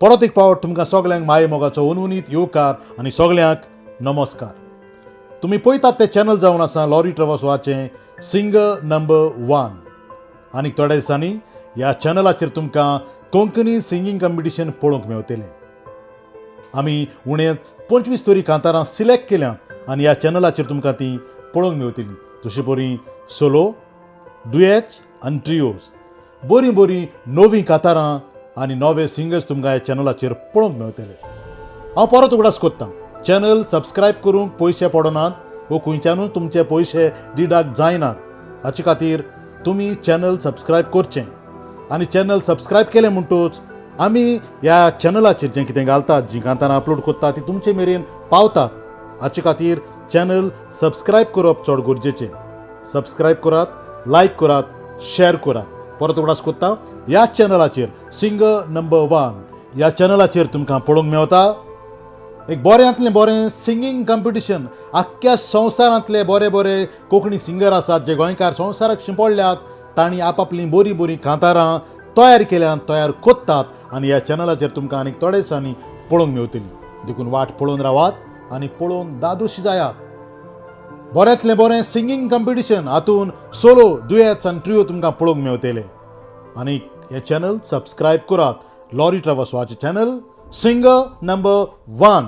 परत एक पावट तुमकां सगल्यांक माये मोगाचो उनवनीत येवकार आनी सगल्यांक नमस्कार. तुम्ही पळयतात ते चॅनल जावन आसा लॉरी ट्रॅव्हसोवाचें सिंगर नंबर 1 आनी थोड्या दिसांनी ह्या चॅनलाचेर तुमकां कोंकणी सिंगींग कॉम्पिटिशन पळोवंक मेळटलें. आमी उणें 25 तरी कांतारां सिलेक्ट केल्यात आनी ह्या चॅनलाचेर तुमकां ती पळोवंक मेळटलीं. तशी बरीं सोलो, डुएट्स आनी ट्रिओज, बरीं बरीं नवीं कांतारां आनी नवे सिंगर्स तुमकां ह्या चॅनलाचेर पळोवंक मेळटले. हांव परत उगडास कोत्तां, चॅनल सबस्क्रायब करूंक पयशे पडनात वो खंयच्यानूय तुमचे पयशे डिडक्ट जायनात. हाचे खातीर तुमी चॅनल सबस्क्रायब करचें आनी चॅनल सबस्क्रायब केलें म्हणटूच आमी ह्या चॅनलाचेर जें कितें घालतात, जीं कांतारां अपलोड करतात ती तुमचे मेरेन पावतात. हाचे खातीर चॅनल सबस्क्रायब करप चड गरजेचें. सबस्क्रायब करात, लायक करात, शेअर करात. परत उगडास कोत्तां, ह्या चॅनलाचेर सिंगर नंबर 1 ह्या चॅनलाचेर तुमकां पळोवंक मेळटा एक बऱ्यांतलें बरें सिंगींग कॉम्पिटिशन. आख्ख्या संवसारांतले बरे बरे कोंकणी सिंगर आसात जे गोंयकार संवसाराक शिंपडल्यात. तांणी आपापलीं बरीं बरीं कांतारां तयार केल्यात, तयार कोत्तात आनी ह्या चॅनलाचेर तुमकां आनीक थोड्या दिसांनी पळोवंक मेळटलीं. देखून वाट पळोवन रावात आनी पळोवन दादोशी जायात. बऱ्यांतलें बरें सिंगींग कॉम्पिटिशन, हातून सोलो, डुएट्स आनी ट्रिओ तुमकां पळोवंक मेळटले. आनी हे चॅनल सबस्क्रायब करात. लॉरी ट्रॅव्हसोवाचें चॅनल सिंगर नंबर 1.